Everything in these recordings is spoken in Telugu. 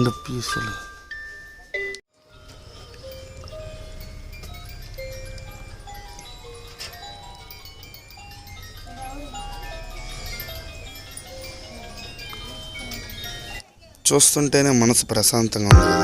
Mind peaceful. చూస్తుంటేనే మనసు ప్రశాంతంగా ఉంది.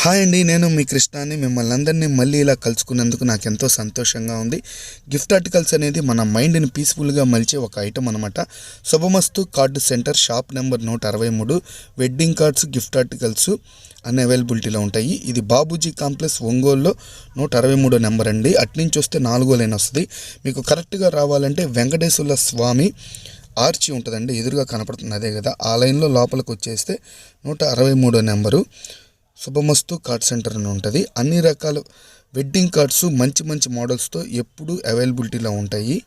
హాయ్ అండి, నేను మీ కృష్ణాని. మిమ్మల్ని అందరినీ మళ్ళీ ఇలా కలుసుకున్నందుకు నాకు ఎంతో సంతోషంగా ఉంది. గిఫ్ట్ ఆర్టికల్స్ అనేది మన మైండ్ని పీస్ఫుల్గా మలిచే ఒక ఐటమ్ అనమాట. శుభమస్తు card centre, shop number 163. Wedding cards, gift articles అన్ని అవైలబిలిటీలో ఉంటాయి. ఇది బాబూజీ కాంప్లెక్స్, ఒంగోలులో 163 నెంబర్ అండి. అట్నుంచి వస్తే 4వ లైన్ వస్తుంది. మీకు కరెక్ట్గా రావాలంటే వెంకటేశ్వర స్వామి ఆర్చి ఉంటుందండి, ఎదురుగా కనపడుతుంది అదే కదా, ఆ లైన్లో లోపలికి వచ్చేస్తే 163 నెంబరు శుభమస్తు కార్డ్ సెంటర్ అని ఉంటుంది. అన్ని రకాల వెడ్డింగ్ కార్డ్స్ మంచి మంచి మోడల్స్తో ఎప్పుడూ అవైలబిలిటీలో ఉంటాయి.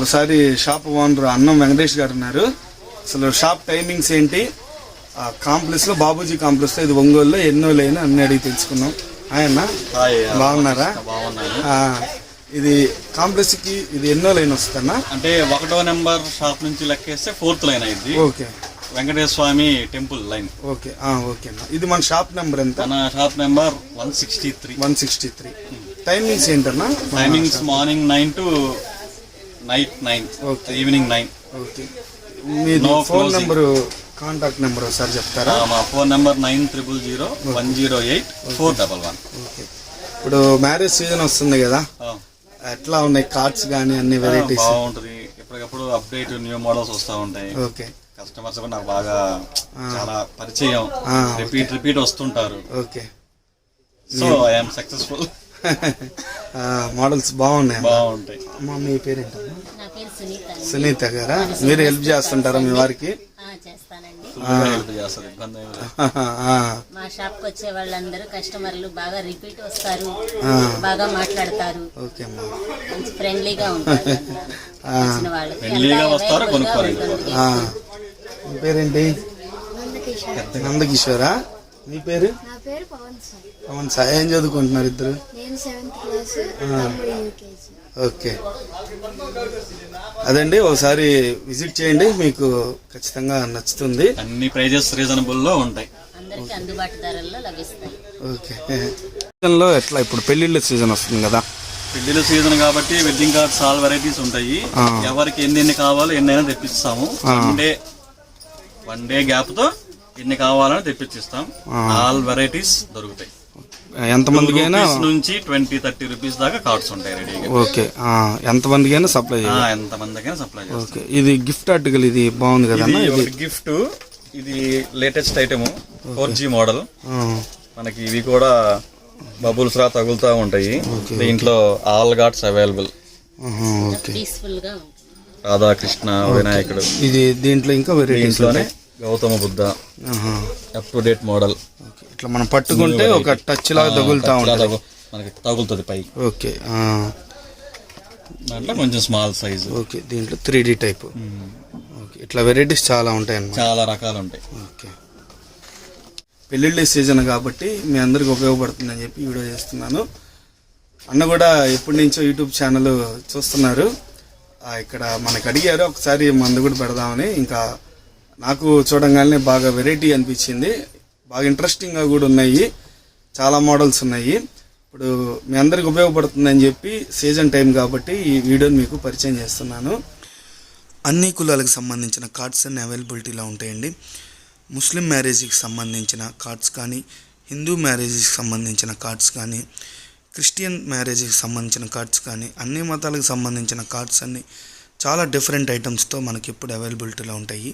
ఒకసారి షాప్ ఓనర్ అన్నం వెంకటేష్ గారు ఉన్నారు. అసలు షాప్ టైమింగ్స్ ఏంటి, కాంప్లెక్స్లో బాబూజీ కాంప్లెక్స్లో ఇది ఒంగోలులో ఎన్నో లేని అన్ని అడిగి తెలుసుకున్నాం. ఆయన బాగున్నారా? ఇది కాంప్లెక్స్కి ఇది ఎన్నో లైన్ వస్తుందన్నా? అంటే 1వ నెంబర్ షాప్ నుంచి లెక్కేస్తే 4th లైన్ అయింది. ఓకే, వెంకటేశ్వర స్వామి టెంపుల్ లైన్. ఓకే ఓకే అన్న. ఇది మన షాప్ నెంబర్ ఎంత? మన షాప్ నెంబర్ 163. టైమింగ్స్ ఏంటన్నా? Timings morning 9 to night 9, evening 9. Okay, me phone number, contact number ఒకసారి చెప్తారా? మా ఫోన్ నెంబర్ 9000108411. ఓకే, ఇప్పుడు మ్యారేజ్ సీజన్ వస్తుంది కదా, ఎట్లా ఉన్నాయి కార్డ్స్ కానీ అన్ని వెరైటీస్? బాగుంటుంది, ఎప్పటికప్పుడు అప్డేట్ న్యూ మోడల్స్ వస్తూ ఉంటాయి. ఓకే, కస్టమర్స్ కూడా నాకు బాగా చాలా పరిచయం, రిపీట్ వస్తుంటారు. Okay, so I'm successful. Models బాగుంటాయి. అమ్మా మీ పేరేంటమ్మా? సునీత గారా? మీరు హెల్ప్ చేస్తుంటారా మీ వారికి? మా షాప్ కి వచ్చే వాళ్ళందరూ కస్టమర్లు బాగా రిపీట్ వస్తారు, బాగా మాట్లాడతారు, మంచి ఫ్రెండ్లీగా ఉంటారు. వచ్చిన వాళ్ళకి మీ పేరేంటి? నందకిషోరా? మీ పేరు? పవన్ సార్. ఏం చదువుకుంటున్నారు ఇద్దరు? ఓకే, అదండి ఒకసారి విజిట్ చేయండి, మీకు ఖచ్చితంగా నచ్చుతుంది. అన్ని ప్రైజెస్ రీజనబుల్ లో ఉంటాయి, అందరికీ అందుబాటు ధరల్లో లభిస్తాయి. ఓకే, సీజన్లో ఎట్లా ఇప్పుడు పెళ్లిళ్ళ సీజన్ వస్తుంది కదా, పెళ్లిళ్ళ సీజన్ కాబట్టి వెడ్డింగ్ కార్డ్స్ ఆల్ వెరైటీస్ ఉంటాయి. ఎవరికి ఎన్ని కావాలో ఎన్నైనా తెప్పిస్తాము. వన్ డే గ్యాప్ తో ఎన్ని కావాలని తెప్పించిస్తాం. ఆల్ వెరైటీస్ దొరుకుతాయి. ఎంతమందికైనా నుంచి 20-30 రూపీస్ దాకా కార్డ్స్ ఉంటాయి రెడీగా. ఓకే, ఎంతమందికైనా సప్లై సప్లై. ఓకే, ఇది గిఫ్ట్ ఆర్టికల్, ఇది బాగుంది కదా? గిఫ్ట్, ఇది లేటెస్ట్ ఐటమ్ 4G మోడల్. మనకి ఇవి కూడా బబుల్స్ రా తగులుతా ఉంటాయి. దీంట్లో ఆల్ గాడ్స్ అవైలబుల్. రాధాకృష్ణ, వినాయకుడు. ఇది దీంట్లో ఇంకా varieties Gautama Buddha, up to date model. ఇట్లా మనం పట్టుకుంటే ఒక టచ్ లాగా తగులుతా ఉంటుంది, మనకి తగులుతుంది పై. ఓకే, దాంట్లో కొంచెం స్మాల్ సైజ్. ఓకే, దీంట్లో 3D టైప్. ఓకే, ఇట్లా వెరైటీస్ చాలా ఉంటాయి అన్నమాట, చాలా రకాలు ఉంటాయి. ఓకే, పెళ్ళిళ్ళ సీజన్ కాబట్టి మీ అందరికి ఉపయోగపడుతుందని చెప్పి వీడియో చేస్తున్నాను. అన్న కూడా ఎప్పటి నుంచో యూట్యూబ్ ఛానల్ చూస్తున్నారు. ఇక్కడ మనకు అడిగారు ఒకసారి మందు కూడా పెడదామని. ఇంకా నాకు చూడంగానే బాగా వెరైటీ అనిపించింది, బాగా ఇంట్రెస్టింగ్గా కూడా ఉన్నాయి, చాలా మోడల్స్ ఉన్నాయి. ఇప్పుడు మీ అందరికి ఉపయోగపడుతుందని చెప్పి సీజన్ టైం కాబట్టి ఈ వీడియోని మీకు పరిచయం చేస్తున్నాను. అన్ని కులాలకు సంబంధించిన కార్డ్స్ అన్ని అవైలబిలిటీలో ఉంటాయండి. ముస్లిం మ్యారేజ్కి సంబంధించిన కార్డ్స్ కానీ, హిందూ మ్యారేజ్కి సంబంధించిన కార్డ్స్ కానీ, క్రిస్టియన్ మ్యారేజ్కి సంబంధించిన కార్డ్స్ కానీ, అన్ని మతాలకు సంబంధించిన కార్డ్స్ అన్ని చాలా డిఫరెంట్ ఐటమ్స్తో మనకి ఇప్పుడు అవైలబిలిటీలో ఉంటాయి.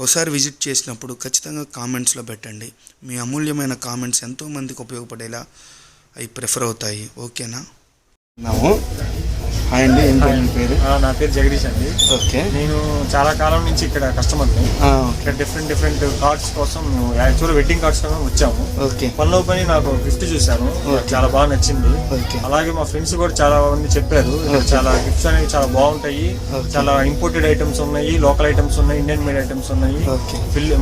ఒకసారి విజిట్ చేసినప్పుడు ఖచ్చితంగా కామెంట్స్లో పెట్టండి. మీ అమూల్యమైన కామెంట్స్ ఎంతోమందికి ఉపయోగపడేలా అవి ప్రిఫర్ అవుతాయి. ఓకేనా? హాయ్ అండి, ఏం పేరు? నా పేరు జగదీష్ అండి. ఓకే, నేను చాలా కాలం నుంచి ఇక్కడ కస్టమర్ని. ఇక్కడ డిఫరెంట్ కార్డ్స్ కోసం యాక్చువల్ వెడ్డింగ్ కార్డ్స్ కోసం వచ్చాము. ఓకే, పనిలో పని నాకు గిఫ్ట్ చూశాను, చాలా బాగా నచ్చింది. అలాగే మా ఫ్రెండ్స్ కూడా చాలా మంది చెప్పారు చాలా గిఫ్ట్స్ అనేవి చాలా బాగుంటాయి, చాలా ఇంపోర్టెడ్ ఐటమ్స్ ఉన్నాయి, లోకల్ ఐటమ్స్ ఉన్నాయి, ఇండియన్ మేడ్ ఐటమ్స్ ఉన్నాయి.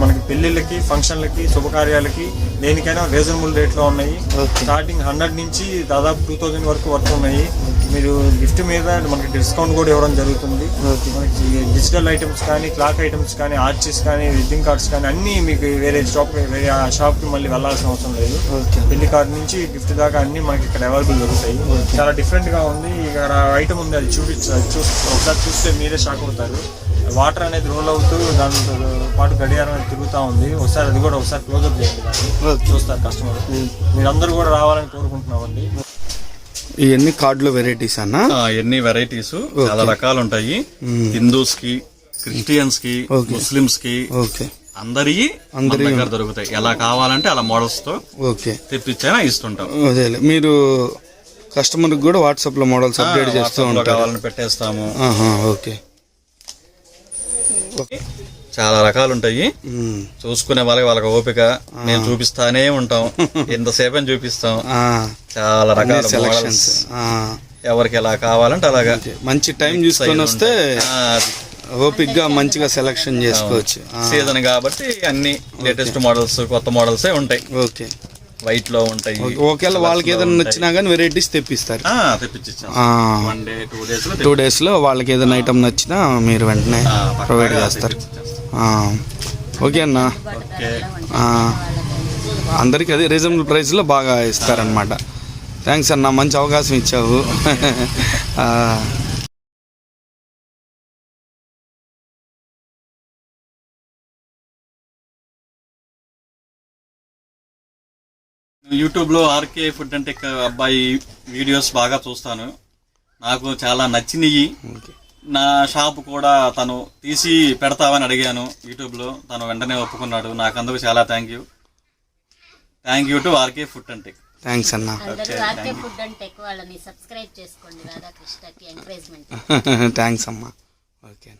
మనకి పెళ్లిళ్ళకి, ఫంక్షన్లకి, శుభకార్యాలకి దేనికైనా రీజనబుల్ రేట్ లో ఉన్నాయి. స్టార్టింగ్ 100 నుంచి దాదాపు 2000 వరకు ఉన్నాయి. మీరు గిఫ్ట్ మీద మనకి డిస్కౌంట్ కూడా ఇవ్వడం జరుగుతుంది. మనకి డిజిటల్ ఐటమ్స్ కానీ, క్లాక్ ఐటమ్స్ కానీ, ఆర్చెస్ కానీ, వెడ్డింగ్ కార్డ్స్ కానీ అన్ని మీకు వేరే షాప్కి మళ్ళీ వెళ్ళాల్సిన అవసరం లేదు. పెళ్లి కార్డ్ నుంచి గిఫ్ట్ దాకా అన్ని మనకి ఇక్కడ అవైలబుల్ దొరుకుతాయి. చాలా డిఫరెంట్ గా ఉంది. ఇక్కడ ఐటమ్ ఉంది, అది ఒకసారి చూస్తే మీరే షాక్ అవుతారు. వాటర్ అనేది రోల్ అవుతూ దాంతో పాటు గడియారం అనేది తిరుగుతూ ఉంది. ఒకసారి అది కూడా ఒకసారి క్లోజ్అప్ చేయండి, చూస్తారు కస్టమర్. మీరందరూ కూడా రావాలని కోరుకుంటున్నామండి. ఇవన్నీ కార్డులో వెరైటీస్ అన్న? ఎన్ని వెరైటీస్, చాలా రకాలు ఉంటాయి. హిందూస్ కి, క్రిస్టియన్స్ కి, ముస్లిమ్స్ కి, అందరి దగ్గర దొరుకుతాయి. ఎలా కావాలంటే అలా మోడల్స్ తో తెప్పించైనా ఇస్తుంటాం. అదే, మీరు కస్టమర్ కూడా వాట్సాప్ లో మోడల్స్ అప్డేట్ చేస్తూ ఉంటారు? కావాలని పెట్టేస్తాము. ఓకే, చాలా రకాలు ఉంటాయి. చూసుకునే వాళ్ళకి ఓపిక, మేము చూపిస్తానే ఉంటాం, ఎంతసేపు చూపిస్తాం. చాలా రకాల సెలక్షన్స్. ఎవరికి ఎలా కావాలంటే అలాగా మంచి టైం చూసుకొని వస్తే ఓపిక్గా మంచిగా సెలెక్షన్ చేసుకోవచ్చు. సీజన్ కాబట్టి అన్ని లేటెస్ట్ మోడల్స్, కొత్త మోడల్సే ఉంటాయి. ఓకే, వైట్ లో ఉంటాయి. ఒకవేళ వాళ్ళకి ఏదైనా నచ్చినా కానీ వెరైటీస్ తెప్పిస్తారు. తెప్పించాం. 1 day 2 days లో వాళ్ళకి ఏదైనా ఐటమ్ నచ్చినా మీరు వెంటనే ప్రొవైడ్ చేస్తారు. ఓకే అన్న, అందరికి అది రీజనబుల్ ప్రైస్లో బాగా ఇస్తారనమాట. థ్యాంక్స్ అన్న, మంచి అవకాశం ఇచ్చావు. యూట్యూబ్ లో ఆర్కే ఫుడ్ అండ్ టెక్ అబ్బాయి వీడియోస్ బాగా చూస్తాను. నాకు చాలా నచ్చినవి. నా షాప్ కూడా తను తీసి పెడతావని అడిగాను యూట్యూబ్ లో, తను వెంటనే ఒప్పుకున్నాడు. నాకు అందుకు చాలా thank you to RK food and tech. Thanks అన్న. ఆర్కే ఫుడ్ అండ్ టెక్ వాళ్ళని సబ్స్క్రైబ్ చేసుకోండి. రాధాకృష్ణకి ఎంకరేజ్మెంట్. థ్యాంక్స్ అమ్మా. ఓకే.